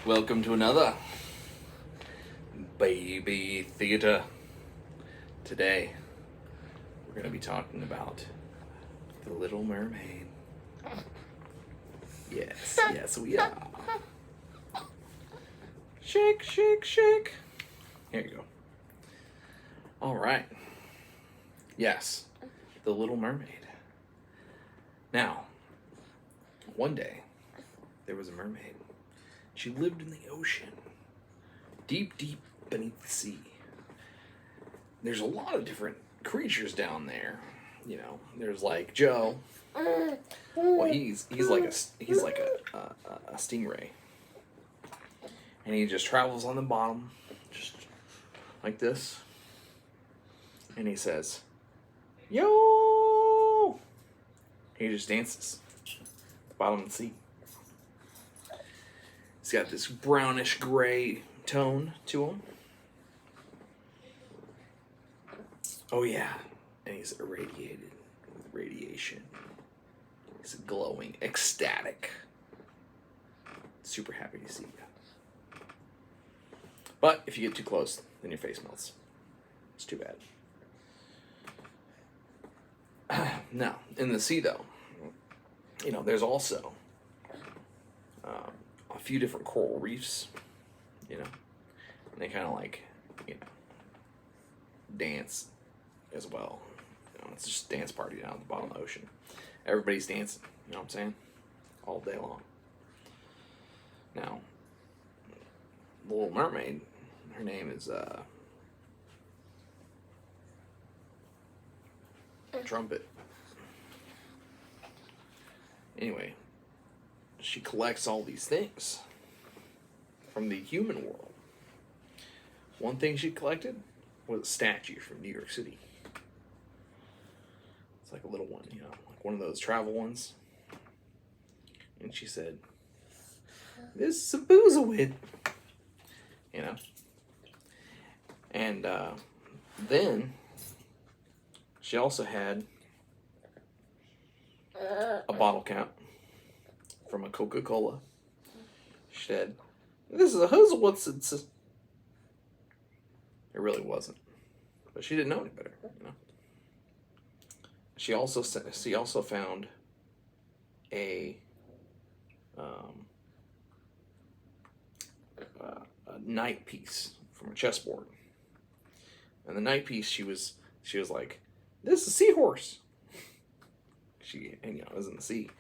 Welcome to another Baby Theater. Today, we're going to be talking about The Little Mermaid. Yes, we are. Shake, shake, shake. Here you go. All right. Yes, The Little Mermaid. Now, one day, there was a mermaid. She lived in the ocean, deep, deep beneath the sea. There's a lot of different creatures down there. You know, there's like Joe. Well, he's like a stingray, and he just travels on the bottom, just like this, and he says, "Yo!" He just dances at the bottom of the sea. He's got this brownish gray tone to him. Oh yeah, and he's irradiated with radiation. He's glowing, ecstatic. Super happy to see you. But if you get too close, then your face melts. It's too bad. Now, in the sea though, you know, there's also a few different coral reefs, you know, and they kind of like, you know, dance as well. You know, it's just a dance party down at the bottom of the ocean. Everybody's dancing, you know what I'm saying? All day long. Now, the Little Mermaid, her name is Trumpet. Anyway, she collects all these things from the human world. One thing she collected was a statue from New York City. It's like a little one, you know, like one of those travel ones. And she said, "This is a boozlewit," you know. And then she also had a bottle cap from a Coca-Cola. She said, "This is a Hazelwood's." It really wasn't, but she didn't know any better, you know. She also found a night piece from a chessboard, and the night piece she was like, "This is a seahorse." And you know, it was in the sea.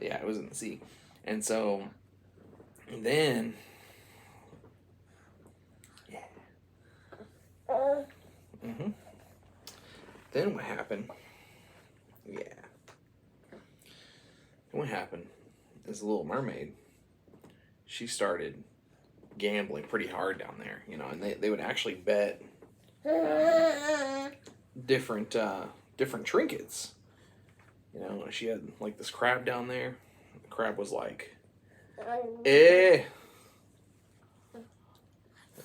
Yeah, it was in the sea. And so then, yeah. Then what happened? Yeah. Then what happened is the Little Mermaid, she started gambling pretty hard down there, you know, and they would actually bet different trinkets. You know, she had like this crab down there. The crab was like,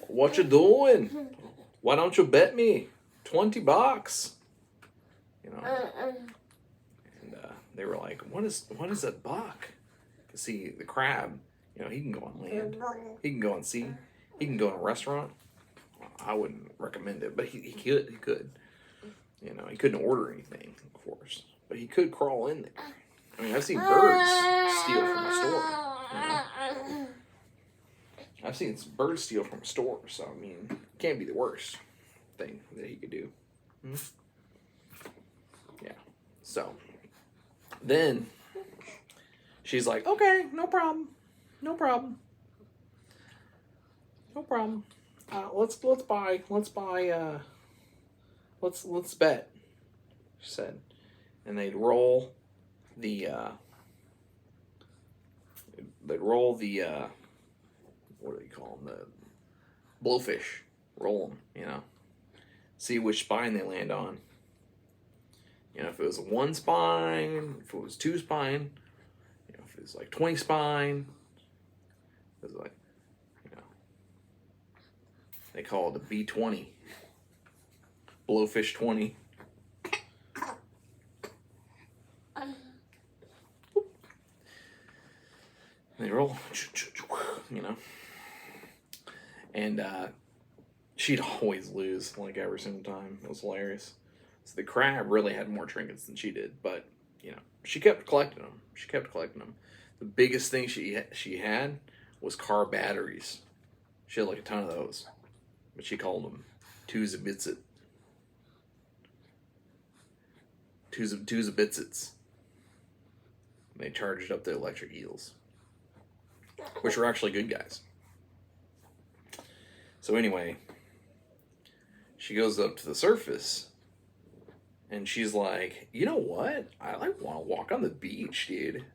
what you doing? Why don't you bet me $20? You know, and they were like, what is a buck? Cause see, the crab, you know, he can go on land, he can go on sea, he can go in a restaurant. I wouldn't recommend it, but he could. You know, he couldn't order anything, of course, but he could crawl in there. I mean, I've seen birds steal from a store. You know? I've seen birds steal from a store, so I mean, it can't be the worst thing that he could do. Yeah. So then she's like, "Okay, no problem. Let's bet," she said. And they'd roll the what do you call them? The blowfish. Roll them, you know. See which spine they land on. You know, if it was one spine, if it was two spine, you know, if it was like 20 spine, it was like, you know, they call it the B20. Blowfish 20. They roll, and she'd always lose, like, every single time. It was hilarious. So the crab really had more trinkets than she did, but, she kept collecting them. The biggest thing she had was car batteries. She had, like, a ton of those, but she called them Twos-a-Bitsits. They charged up the electric eels, which were actually good guys. So anyway, she goes up to the surface, and she's like, you know what? I want to walk on the beach, dude,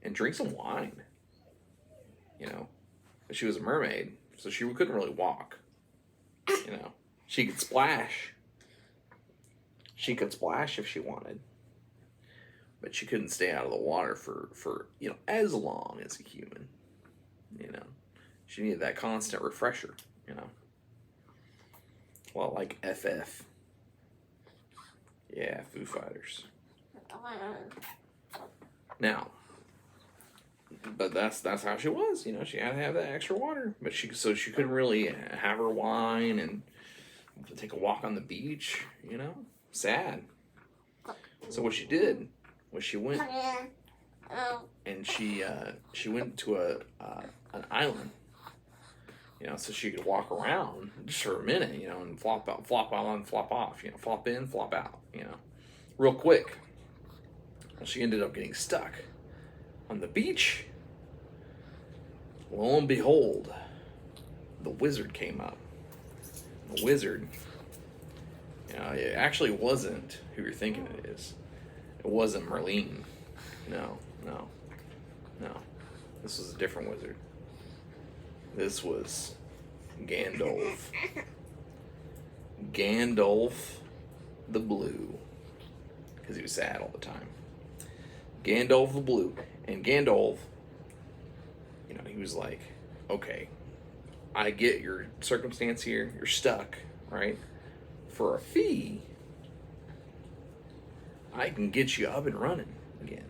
and drink some wine. But she was a mermaid, so she couldn't really walk. She could splash. She could splash if she wanted. But she couldn't stay out of the water for as long as a human. She needed that constant refresher, Well, like FF. Yeah, Foo Fighters. Now, but that's how she was, She had to have that extra water, but she couldn't really have her wine and take a walk on the beach, Sad. So what she did was she went and she went to an island, so she could walk around just for a minute, and flop out, flop on, flop off, flop in, flop out, real quick. Well, she ended up getting stuck on the beach. Lo and behold, the wizard came up. The wizard, it actually wasn't who you're thinking it is. It wasn't Merlin. No. This was a different wizard. This was Gandalf. Gandalf the Blue. Because he was sad all the time. Gandalf the Blue. And Gandalf, he was like, okay, I get your circumstance here. You're stuck, right? For a fee, I can get you up and running again.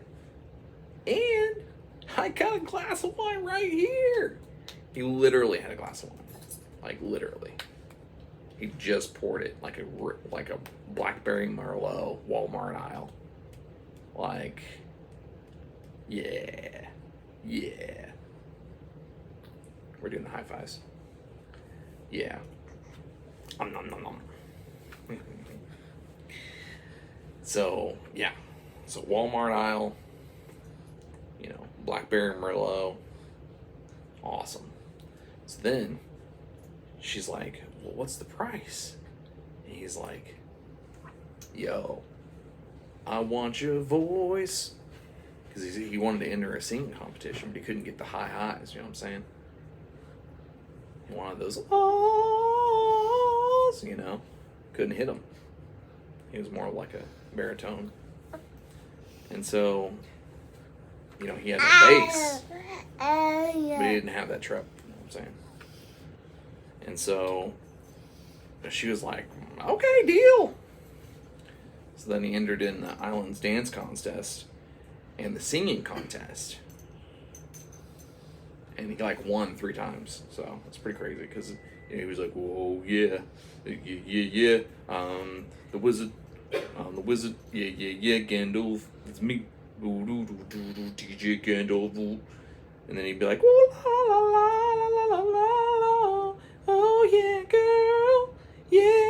And I got a glass of wine right here. He literally had a glass of wine. Like, literally. He just poured it like a Blackberry Merlot Walmart aisle. Like, yeah. We're doing the high fives. Yeah. Nom nom nom nom. So, yeah. So, Walmart aisle, Blackberry Merlot. Awesome. So then, she's like, well, what's the price? And he's like, yo, I want your voice. Because he wanted to enter a singing competition, but he couldn't get the high highs, you know what I'm saying? He wanted those ahs, couldn't hit them. He was more like a baritone. And so, he had a bass, but he didn't have that trip, you know what I'm saying? And so, she was like, okay, deal. So then he entered in the Islands Dance Contest and the singing contest. And he won 3 times. So it's pretty crazy because he was like, whoa, yeah. The wizard, yeah, Gandalf, it's me, DJ Gandalf. And then he'd be like, ooh, la la la la la la la, oh yeah, girl, yeah.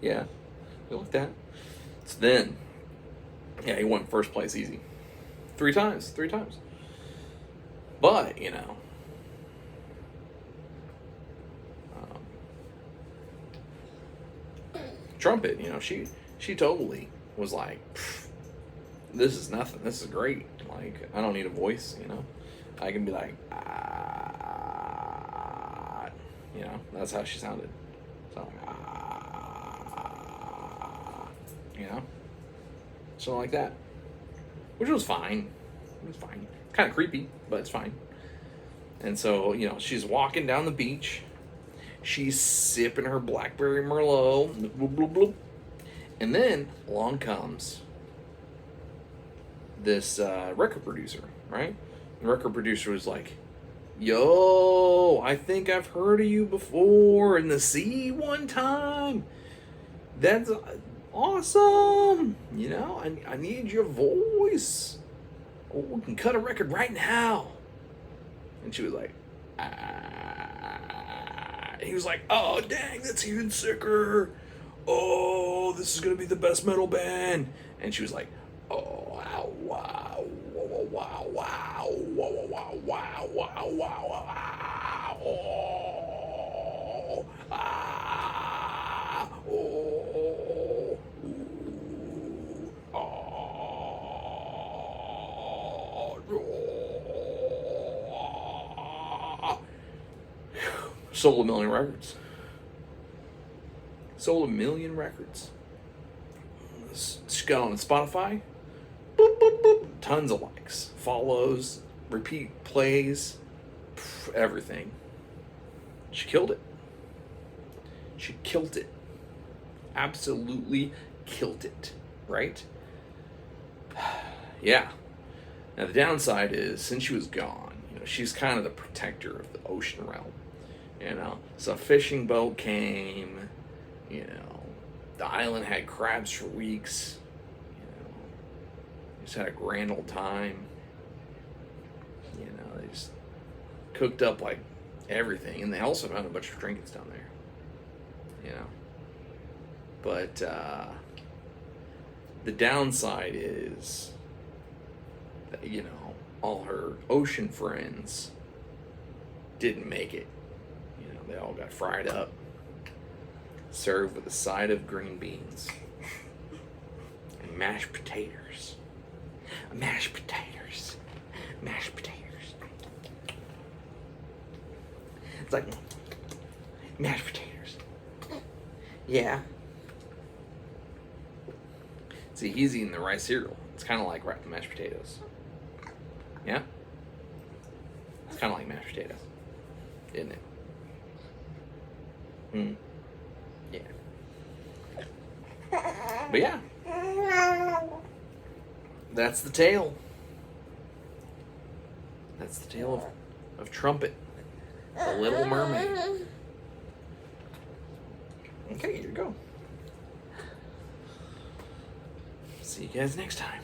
Yeah, you like that? So then, he won first place easy. 3 times. But, Trumpet, she totally was like, this is nothing. This is great. Like, I don't need a voice, I can be like, that's how she sounded. So, something like that. Which was fine. Kind of creepy, but it's fine. And so, you know, she's walking down the beach. She's sipping her blackberry Merlot. Bloop, bloop, bloop. And then along comes this record producer, right? The record producer was like, yo, I think I've heard of you before in the sea one time. That's awesome. You know, I need your voice. Oh, we can cut a record right now. And she was like, he was like, oh, dang, that's even sicker. Oh, this is going to be the best metal band. And she was like, oh, wow, wow, wow, wow, wow, wow, wow, wow, wow, wow, wow, oh, ah, oh, sold 1 million records. Sold 1 million records. She got on Spotify. Boop, boop, boop. Tons of likes, follows, repeat plays, everything. She killed it. She killed it. Absolutely killed it. Right? Yeah. Now the downside is, since she was gone, you know, she's kind of the protector of the ocean realm. You know, so a fishing boat came. You know, the island had crabs for weeks. You know, just had a grand old time. You know, they just cooked up like everything, and they also found a bunch of trinkets down there. You know, but the downside is that, you know, all her ocean friends didn't make it. You know, they all got fried up, served with a side of green beans and mashed potatoes. Mashed potatoes. Mashed potatoes. It's like mashed potatoes. Yeah. See, he's eating the rice cereal. It's kind of like mashed potatoes. Yeah? It's kind of like mashed potatoes. Isn't it? Yeah. But yeah. That's the tale. That's the tale of Trumpet, the Little Mermaid. Okay, here you go. See you guys next time.